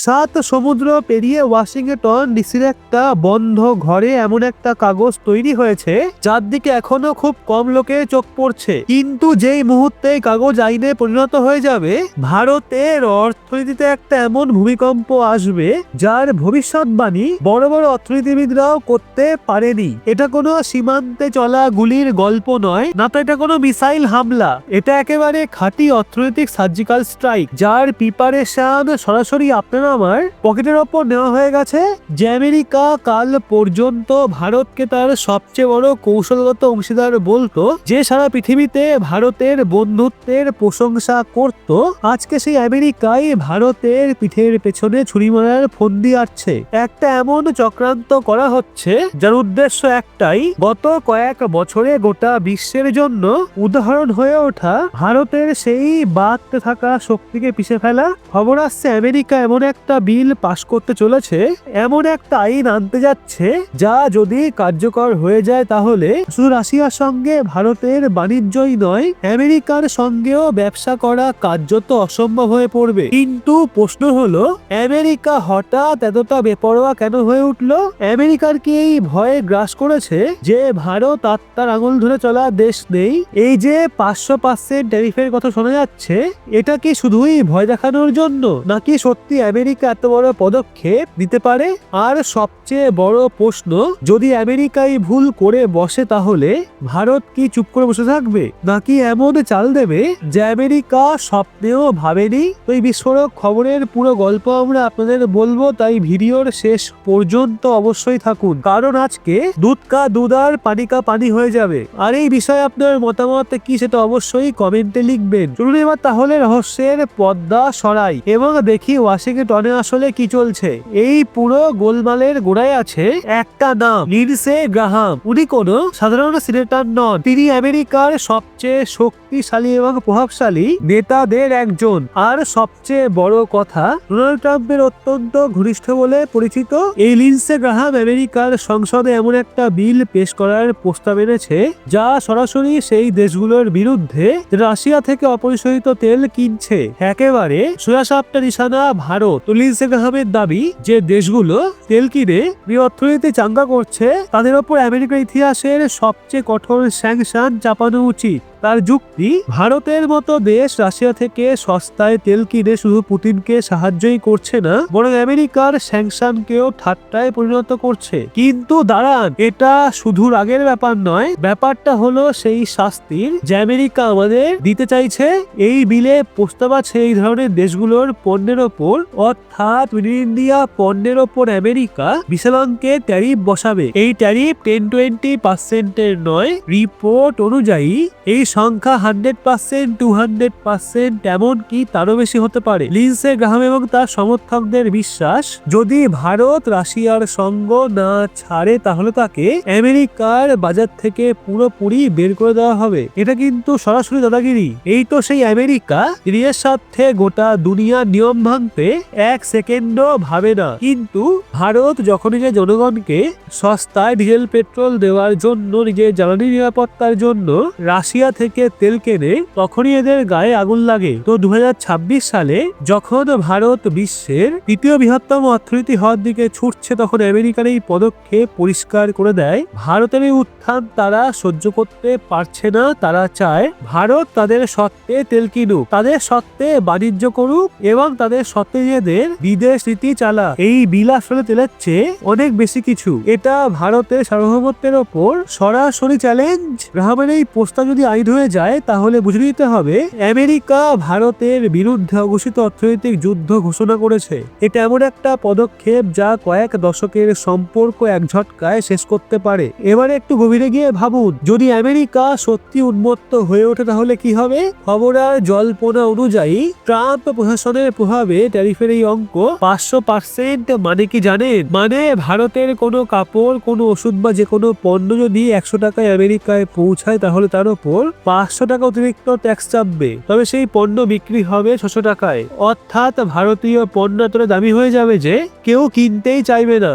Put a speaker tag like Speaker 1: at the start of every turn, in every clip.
Speaker 1: সাত সমুদ্র পেরিয়ে ওয়াশিংটন ডিসির একটা বন্ধ ঘরে এমন একটা কাগজ তৈরি হয়েছে যার দিকে এখনো খুব কম লোকে চোখ পড়ছে, কিন্তু যেই মুহূর্তে কাগজ আইনে পরিণত হয়ে যাবে, ভারতের অর্থনীতিতে একটা এমন ভূমিকম্প আসবে যার ভবিষ্যৎবাণী বড় বড় অর্থনীতিবিদরাও করতে পারেনি। এটা কোনো সীমান্তে চলা গুলির গল্প নয়, না তো এটা কোনো মিসাইল হামলা, এটা একেবারে খাঁটি অর্থনৈতিক সার্জিক্যাল স্ট্রাইক, যার প্রিপারেশন সরাসরি আপনারা আমার পকেটের ওপর নেওয়া হয়ে গেছে। যে আমেরিকা কাল পর্যন্ত ভারতকে তার সবচেয়ে বড় কৌশলগত অংশীদার বলতো, যে সারা পৃথিবীতে ভারতের বন্ধুত্বের প্রশংসা করত, আজকে সেই আমেরিকাই ভারতের পিঠের পেছনে ছুরি মারার ফন্দি আটছে। একটা এমন চক্রান্ত করা হচ্ছে যার উদ্দেশ্য একটাই, গত কয়েক বছরে গোটা বিশ্বের জন্য উদাহরণ হয়ে ওঠা ভারতের সেই বাদতে থাকা শক্তিকে পিছে ফেলা। খবর আসছে আমেরিকা এমন একটা বিল পাশ করতে চলেছে, এমন একটা আইন আনতে যাচ্ছে যা যদি কার্যকর হয়ে যায় তাহলে শুধু রাশিয়ার সঙ্গে ভারতের বাণিজ্যই নয়, আমেরিকার সঙ্গেও ব্যবসা করা কার্যত অসম্ভব হয়ে পড়বে। কিন্তু প্রশ্ন হলো, আমেরিকা হঠাৎ এতটা বেপরোয়া কেন হয়ে উঠলো? আমেরিকার কি এই ভয়ে গ্রাস করেছে যে ভারত আত্মার আঙুল ধরে চলা দেশ নেই? এই যে 500% ট্যারিফের কথা শোনা যাচ্ছে, এটা কি শুধুই ভয় দেখানোর জন্য, নাকি সত্যি আমেরিকা এত বড় পদক্ষেপ নিতে পারে? আর সবচেয়ে বড় প্রশ্ন, যদি আমেরিকাই ভুল করে বসে তাহলে ভারত কি চুপ করে বসে থাকবে, নাকি এমন চাল দেবে যে আমেরিকা স্বপ্নেও ভাবেনি? তো এই বিস্ফোরক খবরের পুরো গল্প আমরা আপনাদের বলবো, তাই ভিডিওর শেষ পর্যন্ত অবশ্যই থাকুন, কারণ আজকে দুধ কা দুধ আর পানি কা পানি হয়ে যাবে। আর এই বিষয়ে আপনার মতামত কি সেটা অবশ্যই কমেন্টে লিখবেন। চলুন এবার তাহলে রহস্যের পর্দা সরাই এবং দেখি ওয়াশিংটনে আসলে কি চলছে। এই পুরো গোলমালের গোড়ায় আছে একটা নাম, লিন্ডসে গ্রাহাম। উনি কোনো সাধারণ সিনেটর নন, তিনি আমেরিকার সবচেয়ে শক্তিশালী এবং প্রভাবশালী নেতাদের একজন। আর সবচেয়ে বড় কথা, ডোনাল্ড ট্রাম্পের অত্যন্ত ঘনিষ্ঠ বলে পরিচিত। এই লিন্ডসে গ্রাহাম আমেরিকার সংসদে এমন একটা বিল পেশ করার প্রস্তাব এনেছে যা সরাসরি সেই দেশগুলোর বিরুদ্ধে রাশিয়া থেকে অপরিশোধিত তেল কিনছে। একেবারে সোজাসাপটা নিশানা ভারত। লিন্ডসে গ্রাহামের দাবি যে দেশগুলো তেল কিনে অর্থনীতি চাঙ্গা করছে, তাদের ওপর আমেরিকার ইতিহাসের সবচেয়ে কঠোর স্যাংশন চাপানো উচিত। তার যুক্তি, ভারতের মতো দেশ রাশিয়া থেকে সস্তায় তেল কিনে শুধু পুতিনকে সাহায্যই করছে না, বরং আমেরিকার স্যাংশনকেও ঠাট্টায় পরিণত করছে। কিন্তু দাঁড়ান, এটা শুধু রাগের ব্যাপার নয়, ব্যাপারটা হলো সেই শাস্তির যে আমেরিকা আমাদের দিতে চাইছে। এই বিলে প্রস্তাব আছে এই ধরনের দেশগুলোর পণ্যের ওপর, অর্থাৎ ইন্ডিয়া পণ্যের ওপর আমেরিকা বিশাল অঙ্কের ট্যারিফ বসাবে। এই ট্যারিফ 10-20% নয়, রিপোর্ট অনুযায়ী এই সংখ্যা 100%, 200%, এমনকি তারও বেশি হতে পারে। লিন্ডসে গ্রাহাম এবং তার সমর্থকদের বিশ্বাস, যদি ভারত রাশিয়ার সঙ্গ না ছাড়ে তাহলে তাকে আমেরিকার বাজার থেকে পুরোপুরি বের করে দেওয়া হবে। এটা কিন্তু সরাসরি দাদাগিরি। এই তো সেই আমেরিকা, এর সাথে গোটা দুনিয়ার নিয়ম ভাঙতে 1 সেকেন্ডও ভাবে না। কিন্তু ভারত যখন নিজের জনগণকে সস্তায় ডিজেল পেট্রোল দেওয়ার জন্য, নিজের জ্বালানি নিরাপত্তার জন্য রাশিয়া থেকে তেল কেনে, তখনই এদের গায়ে আগুন লাগে। তো 2026 সালে যখন ভারত বিশ্বের তৃতীয় বৃহত্তম অর্থনীতি হওয়ার দিকে ছুটছে, তখন আমেরিকার এই পদক্ষেপ পরিষ্কার করে দেয় ভারতের এই উত্থান তারা সহ্য করতে পারছে না। তারা চায় ভারত তাদের সত্ত্বে তেল কিনুক, তাদের সত্ত্বে বাণিজ্য করুক এবং তাদের সত্ত্বে নিজেদের বিদেশ নীতি চালা। এই বিল আসলে তেলের চেয়ে অনেক বেশি কিছু। এটা ভারতের সার্বভৌমত্বের ওপর সরাসরি চ্যালেঞ্জ। গ্রাহামের এই প্রস্তাব যদি আইন হয়ে যায় তাহলে বুঝে নিতে হবে আমেরিকা ভারতের বিরুদ্ধে অঘোষিত অর্থনৈতিক যুদ্ধ ঘোষণা করেছে। এটা এমন একটা পদক্ষেপ যা কয়েক দশকের সম্পর্ক এক ঝটকায় শেষ করতে পারে। এবারে একটু গভীরে গিয়ে ভাবুন, যদি আমেরিকা সত্যি উন্মত্ত হয়ে ওঠে তাহলে কি হবে? খবর আর জল্পনা অনুযায়ী ট্রাম্প প্রশাসনের প্রভাবে ট্যারিফের এই অঙ্ক 500%। মানে কি জানেন? মানে ভারতের কোনো কাপড়, কোনো ওষুধ বা যে কোনো পণ্য যদি 100 টাকায় আমেরিকায় পৌঁছায় তাহলে তার উপর 500 টাকা অতিরিক্ত ট্যাক্স চাপবে, তবে সেই পণ্য বিক্রি হবে 600 টাকায়। অর্থাৎ ভারতীয় পণ্য এতটা দামি হয়ে যাবে যে কেউ কিনতেই চাইবে না।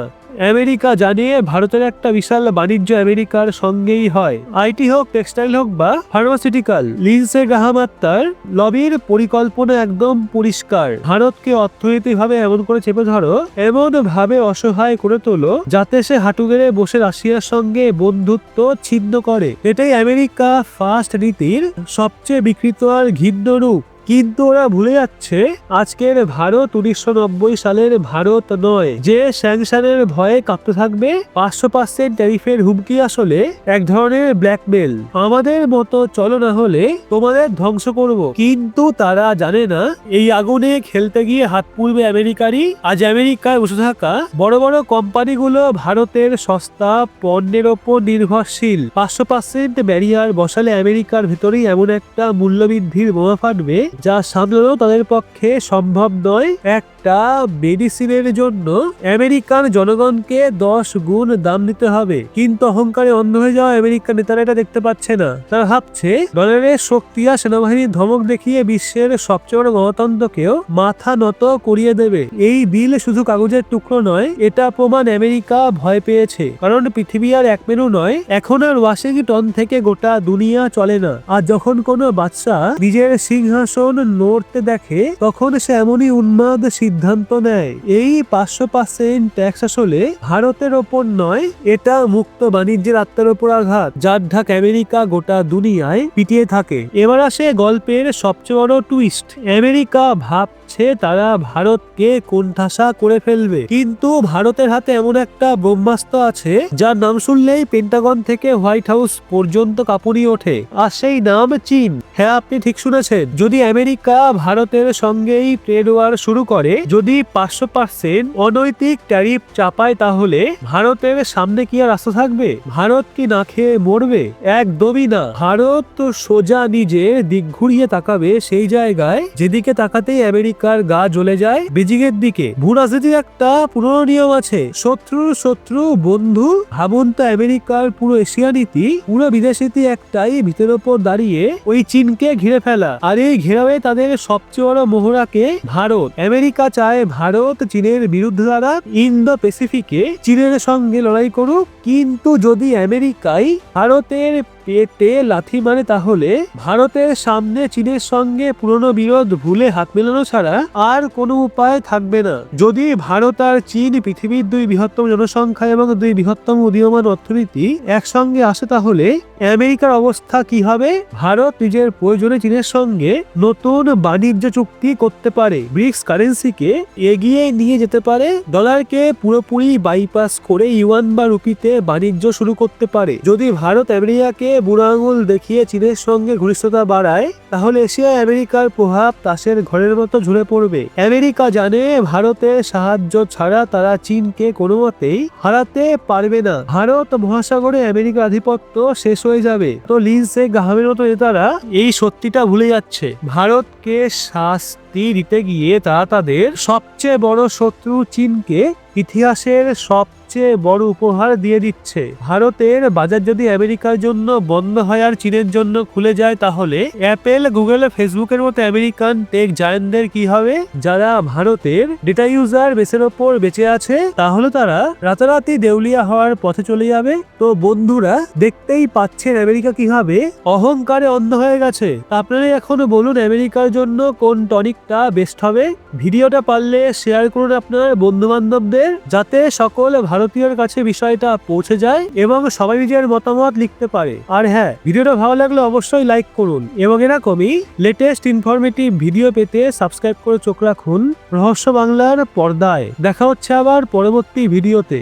Speaker 1: আমেরিকা জানে ভারতের একটা বিশাল বাণিজ্য আমেরিকার সঙ্গেই হয়। আইটি হোক, টেক্সটাইল হোক বা ফার্মাসিউটিক্যাল, লিন্ডসে গ্রাহাম আর তার লবির পরিকল্পনা একদম পরিষ্কার। ভারতকে অর্থনৈতিকভাবে এমন করে চেপে ধরো, এমন ভাবে অসহায় করে তোলো যাতে সে হাঁটু গেড়ে বসে রাশিয়ার সঙ্গে বন্ধুত্ব ছিন্ন করে। এটাই আমেরিকা ফার্স্ট নীতির সবচেয়ে বিকৃত আর ঘৃণ্য রূপ। কিন্তু ওরা ভুলে যাচ্ছে আজকের ভারত 1990 সালের ভারত নয়, যে স্যাংশনের ভয়ে কাঁপতে থাকবে। 500% ট্যারিফের হুমকি আসলে এক ধরনের ব্ল্যাকমেল। আমাদের মতো চলো না হলে তোমাদের ধ্বংস করব। কিন্তু তারা জানে না এই আগুনে খেলতে গিয়ে হাত পুড়বে আমেরিকারই। আজ আমেরিকায় বসে থাকা বড় বড় কোম্পানিগুলো ভারতের সস্তা পণ্যের ওপর নির্ভরশীল। 500% ব্যারিয়ার বসালে আমেরিকার ভেতরেই এমন একটা মূল্যবৃদ্ধির বোমা ফাটবে যা সামলানো তাদের পক্ষে সম্ভব নয়। একটা মেডিসিনের জন্য আমেরিকান জনগণকে 10 গুণ দাম দিতে হবে। কিন্তু অহংকারে অন্ধ হয়ে যাওয়া আমেরিকার নেতারা এটা দেখতে পাচ্ছে না। তারা ভাবছে ডলারের শক্তি আর সেনাবাহিনীর ধমক দেখিয়ে বিশ্বের সবচেয়ে বড় গণতন্ত্রকেও মাথা নত করিয়ে দেবে। এই বিল শুধু কাগজের টুকরো নয়, এটা প্রমাণ আমেরিকা ভয় পেয়েছে। কারণ পৃথিবী আর এক মেরু নয়, এখন আর ওয়াশিংটন থেকে গোটা দুনিয়া চলে না। আর যখন কোনো বাদশা নিজের সিংহাসন নড়তে দেখে তখন সে এমনই উন্মাদ সিদ্ধান্ত নেয়। এই 500% ট্যাক্স আসলে ভারতের ওপর নয়, এটা মুক্ত বাণিজ্যের আত্মার ওপর আঘাত, যার ঢাক আমেরিকা গোটা দুনিয়ায় পিটিয়ে থাকে। এবার আসে গল্পের সবচেয়ে বড় টুইস্ট। আমেরিকা ভাবছে তারা ভারতকে কোণঠাসা করে ফেলবে, কিন্তু ভারতের হাতে এমন একটা ব্রহ্মাস্ত্র আছে যার নাম শুনলেই পেন্টাগন থেকে হোয়াইট হাউস পর্যন্ত কাঁপুনি ওঠে। আর সেই নাম চীন। হ্যাঁ, আপনি ঠিক শুনেছেন। যদি আমেরিকা ভারতের সঙ্গেই ট্রেড ওয়ার শুরু করে, যদি 500% অনৈতিক ট্যারিফ চাপায়, তাহলে ভারতের সামনে কি আর রাস্তা থাকবে? ভারত কি না খেয়ে মরবে? একদমই না। ভারত সোজা নিজে দিক ঘুরিয়ে তাকাবে সেই জায়গায় যেদিকে তাকাতেই আমেরিকার গা জ্বলে যায়, বেজিং এর দিকে। ভূরাজনীতির একটা পুরনো নিয়ম আছে, শত্রুর শত্রু বন্ধু। ভাবুন তো, আমেরিকার পুরো এশিয়া নীতি, পুরো বিদেশ নীতি একটাই ভিতের ওপর দাঁড়িয়ে ওই চীনকে ঘিরে ফেলা। আর এই ঘেরাওয়ে তাদের সবচেয়ে বড় মোহরাকে ভারত। আমেরিকা চায় ভারত চীনের বিরুদ্ধে দ্বারা ইন্দো প্যাসিফিকে চীনের সঙ্গে লড়াই করুক। কিন্তু যদি আমেরিকাই ভারতের পেটে লাথি মারে, তাহলে ভারতের সামনে চীনের সঙ্গে পুরনো বিরোধ ভুলে হাত মেলানো ছাড়া আর কোনো উপায় থাকবে না। যদি ভারত আর চীন, পৃথিবীর 2 বৃহত্তম জনসংখ্যা এবং 2 বৃহত্তম উদীয়মান অর্থনীতি একসঙ্গে আসে, তাহলে আমেরিকার অবস্থা কি হবে? ভারত নিজের প্রয়োজনে চীনের সঙ্গে নতুন বাণিজ্য চুক্তি করতে পারে, ব্রিক্স কারেন্সিকে এগিয়ে নিয়ে যেতে পারে, ডলারকে পুরোপুরি বাইপাস করে ইউয়ান বা রুপিতে বাণিজ্য শুরু করতে পারে। যদি ভারত আমেরিকাকে বুড়ো আঙুল দেখিয়ে চীনের সঙ্গে ঘনিষ্ঠতা বাড়ায়, তাহলে এশিয়ায় আমেরিকার প্রভাব তাসের ঘরের মতো ঝরে পড়বে। আমেরিকা জানে ভারতের সাহায্য ছাড়া তারা চীনকে কোনো মতেই হারাতে পারবে না। ভারত মহাসাগরে আমেরিকার আধিপত্য শেষ হয়ে যাবে। তো লিন্ডসে গ্রাহামের মতো নেতারা এই সত্যিটা ভুলে যাচ্ছে। ভারতকে শাস্তি দিতে গিয়ে তারা তাদের সবচেয়ে বড় শত্রু চীনকে ইতিহাসের সবচেয়ে বড় উপহার দিয়ে দিচ্ছে। ভারতের বাজার যদি আমেরিকার জন্য বন্ধ হয় আর চীনের জন্য খুলে যায়, তাহলে অ্যাপেল, গুগল, ফেসবুকের মতো আমেরিকান টেক জায়ান্টদের কি হবে? যারা ভারতের ডেটা ইউজার বেসের ওপর বেঁচে আছে, তাহলে তারা রাতারাতি দেউলিয়া হওয়ার পথে চলে যাবে। তো বন্ধুরা, দেখতেই পাচ্ছেন আমেরিকা কিভাবে অহংকারে অন্ধ হয়ে গেছে। আপনারা এখনো বলুন আমেরিকার জন্য কোন টনিকটা বেস্ট হবে? ভিডিওটা পারলে শেয়ার করুন আপনার বন্ধু বান্ধবদের, যাতে সকল ভারতীয়র কাছে বিষয়টা পৌঁছে যায় এবং সবাই নিজের মতামত লিখতে পারে। আর হ্যাঁ, ভিডিওটা ভালো লাগলে অবশ্যই লাইক করুন এবং এরকমই লেটেস্ট ইনফরমেটিভ ভিডিও পেতে সাবস্ক্রাইব করে চোখ রাখুন রহস্য বাংলার পর্দায়। দেখা হচ্ছে আবার পরবর্তী ভিডিওতে।